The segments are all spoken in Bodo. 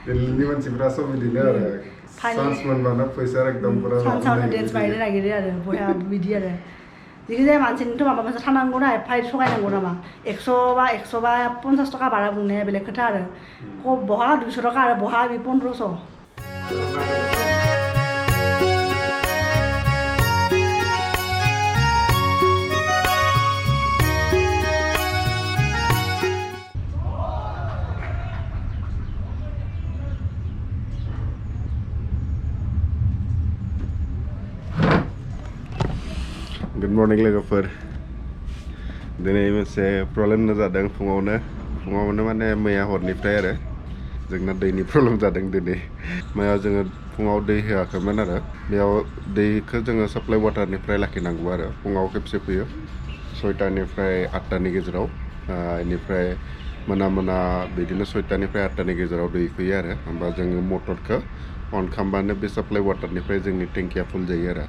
दिल्लीनि मानसिफ्रा सब बिदिनो आरो चान्स मोनबानो फैसा एकदम पुरा चान्सआवनो डेन्स बानायनो नागिरो आरो बयहा बिदि आरो जिखिजाया मानसिनिथ' माबा मोनसे थानांगौ ना फाइट सहायनांगौ नामा 100 बा 50 थाखा भारा बुंनाया बेलेग खोथा आरो बहा 200 थाखा आरो बहा 1500 Good morning लोगोफोर दिनै मोनसे प्रब्लेम जादों फुङावनो माने मैया हरनिफ्राय आरो जोंना दैनि प्रब्लेम जादों दिनै मैया जोङो फुङाव दै होआखैमोन आरो बेयाव दैखौ जोङो साप्लाइ वाटारनिफ्राय लाखिनांगौ आरो फुङाव खेबसे फैयो 6टानिफ्राय 8टानि गेजेराव बेनिफ्राय मोना बिदिनो 6टानिफ्राय 8टानि गेजेराव दै फैयो आरो होमबा जोङो मटरखौ अन खालामबानो बे साप्लाइ वाटारनिफ्राय जोंनि टेंकिया फुल जायो आरो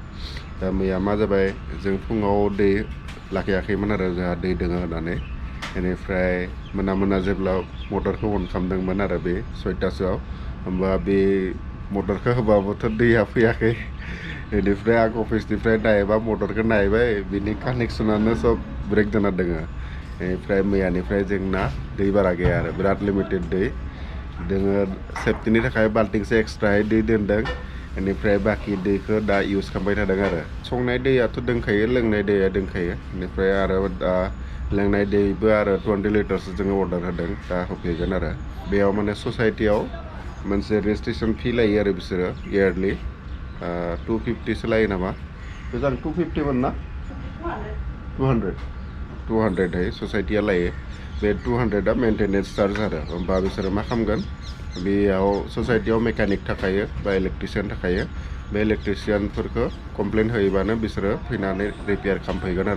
दा मैया मा जाबाय जों फुङाव दै लाखियाखैमोन आरो जोंहा दै दोङो होननानै बेनिफ्राय मोना जेब्ला मटरखौ अन खालामदोंमोन आरो बे 6टासोआव होमबा बे मटरखौ होबाबोथ' दैया फैयाखै बेनिफ्राय आं अफिसनिफ्राय नायबा मटरखौ नायबाय बिनि कानेक्सनानो सब ब्रेक जाना दोङो बेनिफ्राय मैयानिफ्राय जोंना दै बारा गैया आरो बिराद लिमिटेड दै दोङो सेफ्टिनि थाखाय बाल्टिंसे एक्सट्रायै दै दोनदों बेनिफ्राय बाखि दैखौ दा इउज खालामबाय थादों आरो संनाय दैयाथ' दोंखायो लोंनाय दैया दोंखायो बेनिफ्राय आरो दा लोंनाय दैबो आरो 20 लिटारसो जोङो अर्डार होदों दा होफैगोन आरो बेयाव माने ससाइटियाव मोनसे रेजिस्ट्रेसन फी लायो आरो बिसोरो इयारलि 250सो लायो नामा गोजान 250 मोन ना 200 है ससाइटिया लायो बे 200आ मेंटेनेन्स चार्ज आरो होमबा बिसोरो मा खालामगोन बेयाव ससाइटियाव मेकानिक थाखायो बा इलेक्ट्रिशियान थाखायो बे इलेक्ट्रिशियानफोरखौ कमप्लेन होयोबानो बिसोरो फैनानै रिपेयार खालामफैगोन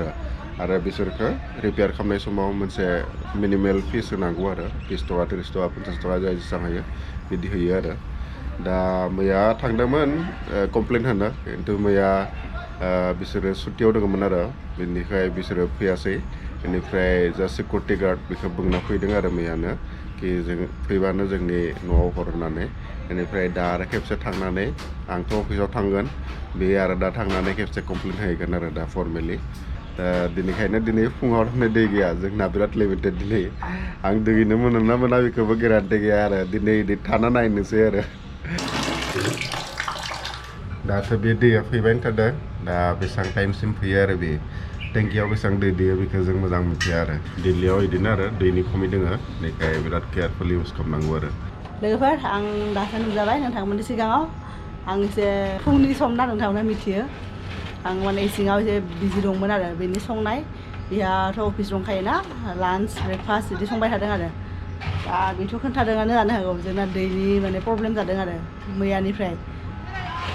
आरो बिसोरखौ रिपेयार खालामनाय समाव मोनसे मिनिमेल फिस होनांगौ आरो 20 थाखा 30 थाखा 50 थाखा जाय जेसेबां हायो बिदि होयो आरो दा मैया थांदोंमोन कमप्लेन होनो खिन्थु मैया बिसोरो सुटियाव दङमोन आरो बेनिखाय बिसोरो फैयासै बेनिफ्राय जा सिकिउरिटि गार्ड बेखौ बुंना फैदों आरो मैयानो कि जों फैबानो जोंनि न'आव हर होननानै बेनिफ्राय दा आरो खेबसे थांनानै आंथ' अफिसाव थांगोन बे आरो दा थांनानै खेबसे कमप्लेन होहैगोन आरो दा फर्मेलि दा दिनैखायनो दिनै फुङाव थांनाय दै गैया जोंना बिराद लिमिटेड दिनै आं दुगैनो मोनो ना मोना बेखौबो गेरान्टि गैया आरो दिनै थाना नायनोसै आरो दाथ' बे दैया फैबाय थादों दा बेसेबां टाइमसिम फैयो आरो बे टेंकियाव बेसेबां दै दैयो बेखौ जों मोजां मिथिया आरो दिल्लीयाव बिदिनो आरो दैनि खमि दोङो बेनिखाय बिराद केयारफुल इउज खालामनांगौ आरो लोगोफोर आं दासो नुजाबाय नोंथांमोननि सिगाङाव आं एसे फुंनि सम ना नोंथांमोना मिथियो आं माने इसिङाव एसे बिजि दंमोन आरो बेनि संनाय बेहाथ' अफिस दंखायोना लान्च ब्रेकफास्ट बिदि संबाय थादों आरो दा बेथ' खोन्थादोंआनो जानो हागौ जोंना दैनि माने प्रब्लेम जादों आरो मैयानिफ्राय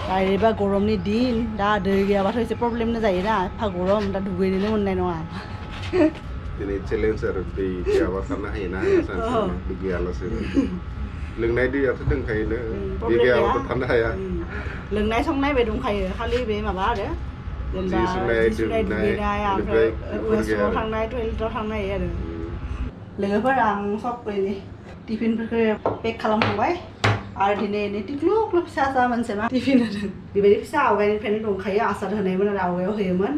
दा ओरैबा गरमनि दिन दा दै गैयाबाथ' एसे प्रब्लेमनो जायोना एफा गरम दा दुगैनोनो मोननाय नङा दिनै चेलेन्ज आरो दै गैयाबा थानो हायोना दै गैयालासे लोंनाय दैयाथ' दंखायोनो दै गैयाबाथ' थानो हाया लोंनाय संनाय बे दंखायो खालि बे माबा आरो जेनेबा सुनाय दुगैनाय ओमफ्राय वासरुमाव थांनाय टयलेटाव थांनाय आरो लोगोफोर आं सब टिफिनफोरखौ पेक खालामखांबाय आरो दिनै टिक्लुक फिसा मोनसे मा टिफिन होदों बेबायदि फिसा आवगायनिफ्रायनो दंखायो आसार होनायमोन आरो आवगायाव होयोमोन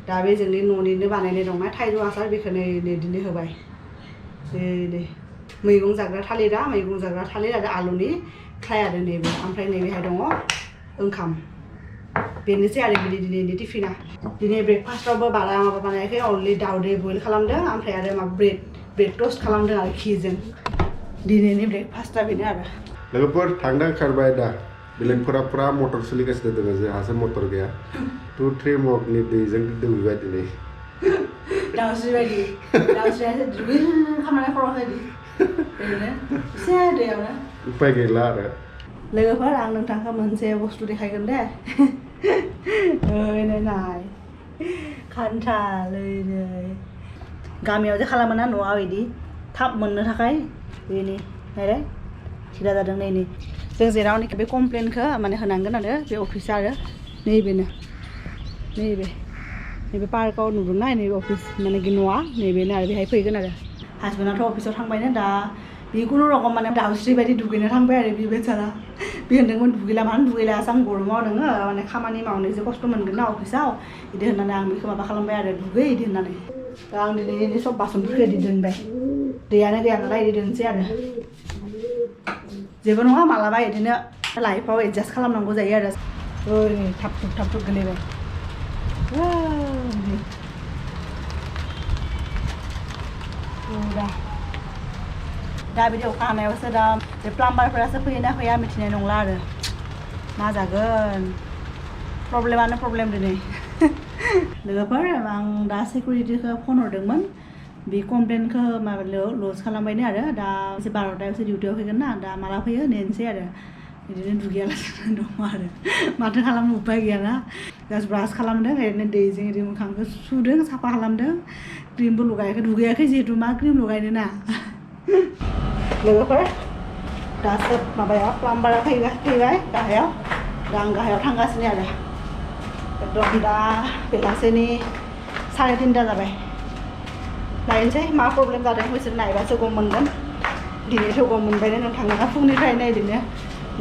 दा बे जोंनि न'निनो बानायनाय दंना थाइजौ आसार बेखौनो दिनै होबाय नै मैगं जाग्रा थालिर आरो आलुनि फ्राय आरो नैबे ओमफ्राय नैबेहाय दङ ओंखाम बेनोसै आरो दिनैनि टिफिना दिनै ब्रेकफास्टआवबो बारा माबा बानायाखै अनलि दाउदै बयल खालामदों ओमफ्राय आरो माबा ब्रेड टस्ट खालामदों आरो घिजों दिनैनि ब्रेकफास्टआ बेनो आरो लोगोफोर थांदों ओंखारबाय दा बेलेगफोरा पुरा मटर सोलिगासिनो दङ जोंहासो मटर गैया 2-3 मगनि दैजों दुगैबाय दिनै दाउस्रियासो दुगै खामानि खर'बायदि दैयावनो उपाय गैला आरो लोगोफोर आं नोंथांखौ मोनसे बुस्थु देखायगोन दे ओइनै नाय खान्थाल ओइनै गामियाव जे खालामो ना न'आव बिदि थाब मोननो थाखाय बेनि नायलाय सिदा जादों नै जों जेरावनोखि बे कमप्लेनखौ माने होनांगोन आरो बे अफिसा आरो नैबे पार्कआव नुदोंना नैबे अफिस माने न'आ नैबेनो आरो बेहाय फैगोन आरो हासबेन्डआथ' अफिसाव थांबायनो दा बे खुनुरखम माने दाउस्रि बायदि दुगैनो थांबाय आरो बे बेचारा बे होनदोंमोन दुगैला मानो दुगैला आं गरमाव नोङो माने खामानि मावनो एसे खस्थ' मोनगोन ना अफिसाव बिदि होननानै आं बेखौ माबा खालामबाय आरो दुगै बिदि होननानै दा आं दिनै सब बासनफोरखौ बिदि दोनबाय दैयानो गैया नालाय बिदि दोनसै आरो जेबो नङा मालाबा बिदिनो लाइफआव एडजास्ट खालामनांगौ जायो आरो ओरै थाब थुब गोलैबाय दा बिदि अखा हानायावसो दा बे प्लाम्बारफोरासो फैयोना फैया मिथिनाय नंला आरो मा जागोन प्रब्लेमानो प्रब्लेम दिनै लोगोफोर आं दा सिकिउरिटिखौ फन हरदोंमोन बे कमप्लेनखौ माबायाव लज खालामबायनो आरो दा एसे 12टायावसो डिउटियाव फैगोन ना दा माला फैयो नेनोसै आरो बिदिनो दुगैयालासिनो दङ आरो माथो खालामनो उपाय गैयाना जास्ट ब्रास खालामदों ओरैनो दैजों ओरै मोखांखौ सुदों साफा खालामदों क्रिमबो लगायाखै दुगैयाखै जिहेतु मा क्रिम लगायनो ना लोगोफोर दासो माबाया प्लाम्बारा फैबाय गाहायाव दा आं गाहायाव थांगासिनो आरो एकदम दा बेलासेनि 3:30 जाबाय नायनोसै मा प्रब्लेम जादों बिसोर नायबासो गम मोनगोन दिनैथ' गम मोनबायनो नोंथाङा फुंनिफ्रायनो बिदिनो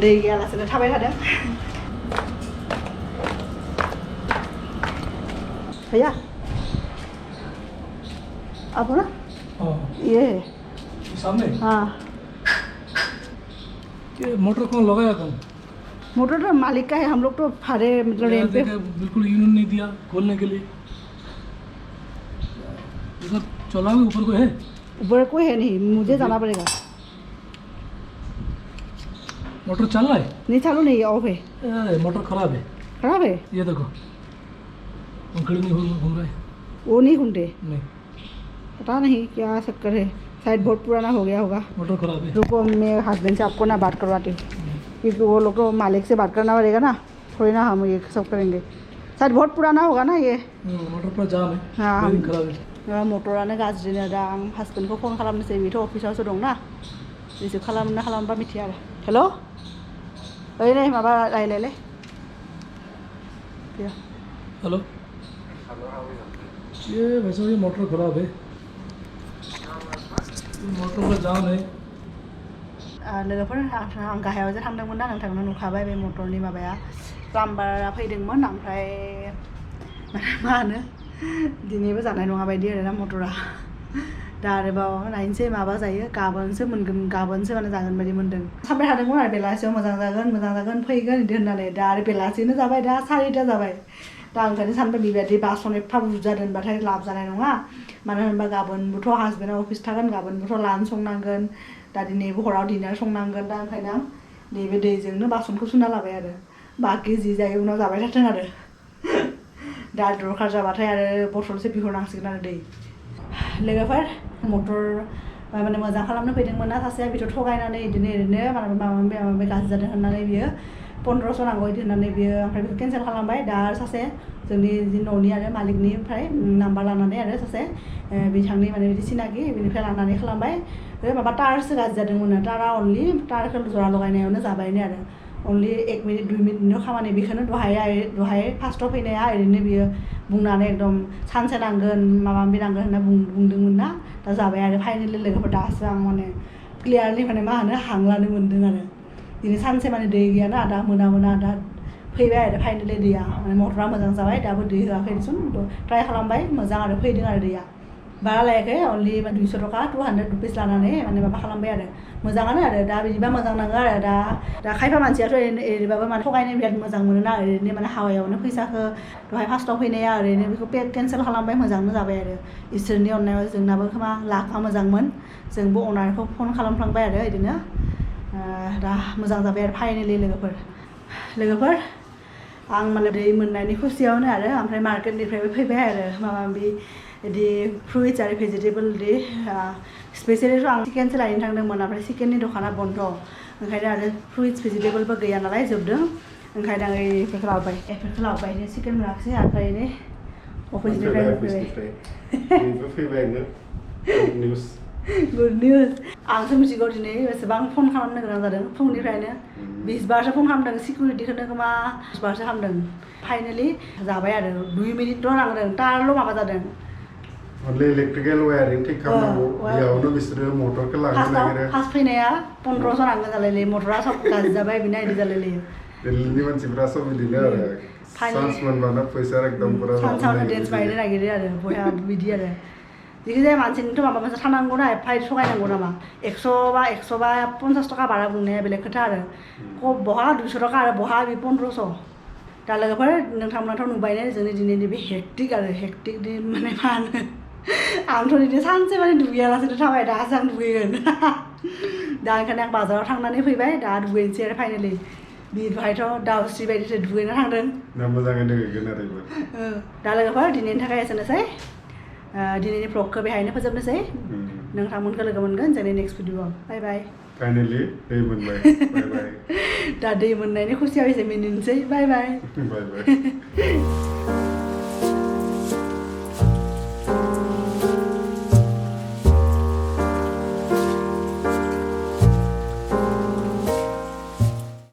दै गैयालासेनो थाबाय थादों भैया आप हो ना ये सामने हाँ ये मोटर कौन लगाया कौन मोटर तो मालिक का है हम लोग तो फाड़े मतलब रेंट पे बिल्कुल यूनियन नहीं दिया खोलने के लिए इधर चला हुआ ऊपर को है ऊपर कोई है नहीं मुझे जाना पड़ेगा मोटर चल रहा है नहीं चालू नहीं ऑफ है मोटर खराब है खराब है ये देखो पंखड़ी नहीं घूम रहा है वो नहीं घूमते नहीं पता नहीं क्या चक्कर है शायद बहुत पुराना हो गया होगा मोटर खराब है रुको मैं हस्बैंड से आपको ना बात करवाती हूँ क्योंकि वो लोग तो मालिक से बात करना पड़ेगा ना थोड़ी ना हम ये सब करेंगे शायद बहुत पुराना होगा ना ये मोटर पर जाम है हाँ खराब है मटरानो गाज्रिनो दा आं हासबेन्डखौ फन खालामनोसै बेथ' अफिसावसो दंना रिसिभ खालामना खालामबा मिथिया आरो हेल' ओइ नै माबा रायलायलाय हेलो ये वैसे ये मोटर खराब है मोटर पर जाम है लोगोफोर आं गाहायावसो थांदोंमोन ना नोंथांनो नुखाबाय बे मटरनि माबाया प्लाम्बारा फैदोंमोन ओमफ्राय मा होनो दिनैबो जानाय नङा बायदि आरोना मटरा दा आरोबाव नायनोसै माबा जायो गाबोनसो मोनगोन गाबोनसो माने जागोन बायदि मोन्दों सानबाय थादोंमोन आरो बेलासियाव मोजां जागोन फैगोन बिदि होननानै दा आरो बेलासिनो जाबाय दा 4:30 जाबाय दा ओंखायनो सानबाय बेबायदि बासन एफा बुरजा दोनबाथाय लाब जानाय नङा मानो होनबा गाबोनबोथ' हासबेन्डआ अफिस थागोन गाबोनबोथ' लान्च संनांगोन दा दिनैबो हराव डिनार संनांगोन दा ओंखायनो आं नैबे दैजोंनो बासनखौ सुना लाबाय आरो बाखि जि जायो उनाव जाबाय थाथों आरो दा दरखार जाबाथाय आरो बथलसो बिहरनांसिगोन आरो दै लोगोफोर मटर माने मोजां खालामनो फैदोंमोन ना सासेया बेथ' थगायनानै बिदिनो ओरैनो माबा माबि गाज्रि जादों होननानै बियो 1500 नांगौ बिदि होननानै बियो ओमफ्राय बेखौ केन्सेल खालामबाय दा सासे जोंनि न'नि आरो मालिकनिफ्राय नाम्बार लानानै आरो सासे बिथांनि माने बिदि सिनाखि बिनिफ्राय लानानै खालामबाय माबा टारसो गाज्रि जादोंमोन टारा अनलि टारखौ जरा लगायनायावनो जाबायनो आरो अनलि 1 मिनिट 2 मिनिटनिल' खामानि बेखौनो दहाय फार्स्टआव फैनाया ओरैनो बियो बुंनानै एकदम सानसे नांगोन माबा माबि नांगोन होनना बुंदोंमोन ना दा जाबाय आरो फाइनेलि लोगोफोर दासो आं माने क्लियारलि माने मा होनो हां लानो मोन्दों आरो दिनै सानसे माने दै गैयाना दा मोना दा फैबाय आरो फाइनेलि दैया माने मटरा मोजां जाबाय दाबो दै होआखै दिसुन ट्राइ खालामबाय मोजां आरो फैदों आरो दैया बारा लायाखै अनलि 200 थाखा 200 रुपिस लानानै माने माबा खालामबाय आरो मोजाङानो आरो दा बिदिबा मोजां नाङो आरो दा खायफा मानसियाथ' ओरैबाबो माने थगायनो बिराद मोजां मोनोना ओरैनो माने हावायावनो फैसाखौ दहाय फार्स्टआव फैनाया ओरैनो बेखौ केन्सेल खालामबाय मोजांनो जाबाय आरो इसोरनि अननायाव जोंनाबो खोमा लाखा मोजांमोन जोंबो अनारखौ फन खालामफ्लांबाय आरो बिदिनो दा मोजां जाबाय आरो फाइनेलि लोगोफोर आं माने दै मोननायनि खुसियावनो आरो ओमफ्राय मार्केटनिफ्रायबो फैबाय आरो माबा माबि बिदि फ्रुइट्स आरो भेजिटेबल बिदि स्पेसियलिथ' आं चिकेनसो लायनो थांदोंमोन ओमफ्राय चिकेननि दखाना बन्द ओंखायनो आरो फ्रुइट्स भेजिटेबलबो गैया नालाय जोबदों ओंखायनो आं बेफोरखौ लाबोबाय चिकेन मोनाखिसै ओमफ्राय अफिसनिफ्राय फैबाय गुड निउज आंसो मिथिगौ दिनै बेसेबां फन खालामनो गोनां जादों फुंनिफ्रायनो 20 बारसो फन खालामदों सिकिउरिटिखौनो खोमा 10 बारसो खालामदों फाइनेलि जाबाय आरो 2 मिनिटल' नांदों तारल' माबा जादों only electrical wiring ठीक खालामनांगौ बेयावनो बिसोरो मटरखौ लांनो नागिरो फार्स्ट फैनाया 1500 नांगौ जालायलायो मटरा सब गाज्रि जाबाय बिना इदि जालायलायो दिल्लीनि मानसिफ्रा सब बिदिनो आरो चान्स मोनबानो फैसा एकदम पुरा चान्सआवनो डेन्स बायनो नागिरो आरो बया बिदि आरो जिखिजाया मानसिनिथ' माबा मोनसे थानांगौ ना एफा थगायनांगौ नामा 100 बा 50 थाखा भारा बुंनाया बेलेग खोथा आरो बहा 200 थाखा आरो बहा 1500 दा लोगोफोर नोंथांमोनाथ' नुबायनो जोंनि दिनैनि बे हेक्टिक आरो हेक्टिक माने मा होनो आंथ' बिदि सानसे माने दुगैयालासेनो थाबाय दासो आं दुगैगोन दा ओंखायनो आं बाजाराव थांनानै फैबाय दा दुगैनोसै आरो फाइनालि बिहायथ' दाउस्रि बायदिसो दुगैनो थांदों दा मोजाङै दुगैगोन आरो दा लोगोफोर दिनैनि थाखाय एसेनोसै दिनैनि भ्लगखौ बेहायनो फोजोबनोसै नोंथांमोनखौ लोगो मोनगोन जोंनि नेक्स्ट भिडिअ'आव बाय बाय फाइनालि दै मोनबाय बाय बाय दा दै मोननायनि खुसियाव एसे मिनिनोसै बाय बाय बाय बाय